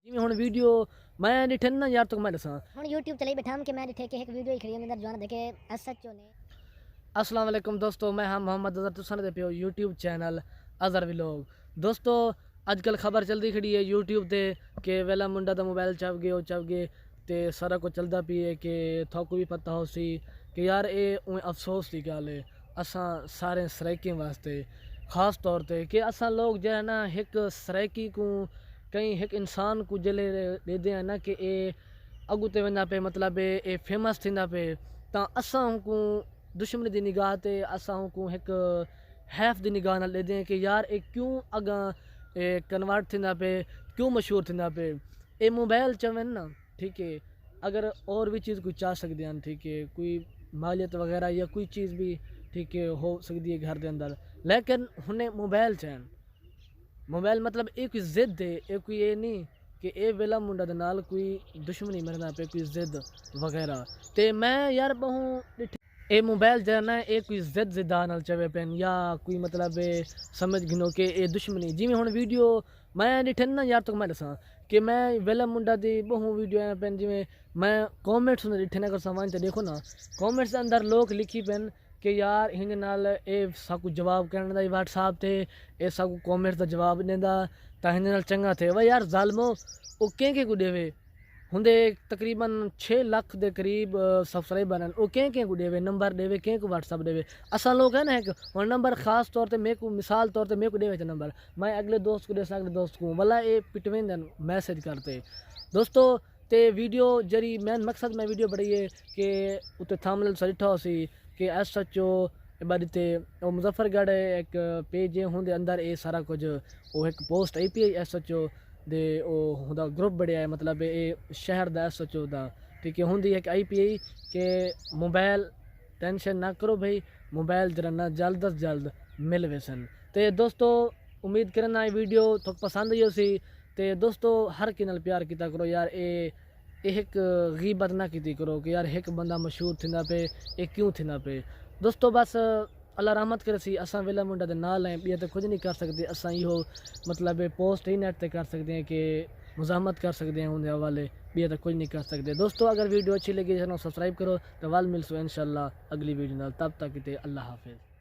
जिवें हुण वीडियो मैं डिठन ना यार तो मैं दसा हुण YouTube चले बैठा कि मैं डिठे के एक वीडियो ही खड़ी अंदर जवान देखे एसएचओ ने। अस्सलाम वालेकुम दोस्तों, मैं हम मोहम्मद अजहर तुसां दे पियो यूट्यूब चैनल अजहर व्लॉग। दोस्तों अजकल खबर चलती खड़ी है यूट्यूब ते कि वेला मुंडा दा मोबाइल चप गए ते सारा कुछ चलता पी है कि थोकू भी पता हो सी कि यार ये अफसोस की गल है असां सारे सराइकियों वास्ते, ख़ास तौर पर कि असां लोग जो है ना एक सराइकी को कहीं एक इंसान को जले देते हैं ना कि ये अगुते वञा पे मतलब ये फेमस थींदा पे तो असां को दुश्मनी की निगाह ते असां को एक हैफ की निगाह न लेते हैं कि यार ये क्यों अगा कन्वर्ट थींदा पे, क्यों मशहूर थींदा पे। ये मोबाइल चवन ना ठीक है, अगर और भी चीज़ कोई चाह सकते हैं ठीक है, कोई मालियत वगैरह या कोई चीज़ भी ठीक है हो सकती है घर के अंदर, लेकिन उन्हें मोबाइल चैन मोबाइल मतलब एक कोई जिद है, एक कोई ये नहीं कि ये वेला मुंडा दे नाल कोई दुश्मनी मेरे पे कोई जिद वगैरह। तो मैं यार बहु ये मोबाइल जो है ना ये कोई जिद जिदा नाल चवे पेन या कोई मतलब समझ गिनो कि ये दुश्मनी जिमें हुण वीडियो मैं डिठन ना यार तो मैं दसा कि मैं वेला मुंडा दी बहु वीडियो आया पेन जिमें मैं कॉमेंट्स डिठे ना कर समान तो देखो ना कॉमेंट्स अंदर लोग लिखी पेन कि यार हिंग नाल ए साकू जवाब करने दा व्हाट्सएप ते ए साकू कॉमेंट्स दा जवाब देंदा ता हिंग नाल चंगा थे वा यार जालमो ओ के को देवे हुंदे तकरीबन 6 लाख के करीब सब्सक्राइबर हैं वो के को देवे नंबर देवे के को व्हाट्सअप देवे असा लोग है ना एक और नंबर खास तौर पे मेरे को मिसाल तौर पे मेरे को देवे नंबर मैं अगले दोस्त को दे अगले दोस्त को भला ये पिटवें दिन मैसेज करते दोस्तों ते वीडियो जरी मेन मकसद मैं वीडियो बढ़ी है कि उते थंबनेल सरिठा हो सी कि एसएचओ बारी ते मुजफ्फरगढ़ एक पेज होंदे अंदर ये सारा कुछ वो एक पोस्ट आई पी एसएचओ दे ओदा ग्रुप बढ़िया है मतलब ये शहर दा एसएचओ दा ठीक है होंदी एक आई पी आई कि मोबाइल टेंशन ना करो भाई मोबाइल जरा ना जल्द अज जल्द मिल वेसन। तो दोस्तों उम्मीद करना ये वीडियो तो पसंद ही सी तो दोस्तों हर कि नाल प्यार किया करो यार ये एक गीबत ना की करो कि यार एक बंदा मशहूर थींदा पे ये क्यों थींदा पे। दोस्तों बस अल्लाह रहमत करे सी असां वेला मुंडा दे नाल हैं ॿिया तो कुछ नहीं कर सकते असां इहो मतलब पोस्ट ही नेट ते कर सकते हैं कि मुजामत कर सकते हैं उनके हवाले ॿिया तो कुछ नहीं कर सकते। दोस्तों अगर वीडियो अच्छी लगी चैनल सब्सक्राइब करो तो वाल मिलसो इंशाल्लाह अगली वीडियो नाल तब तक अल्लाह हाफिज़।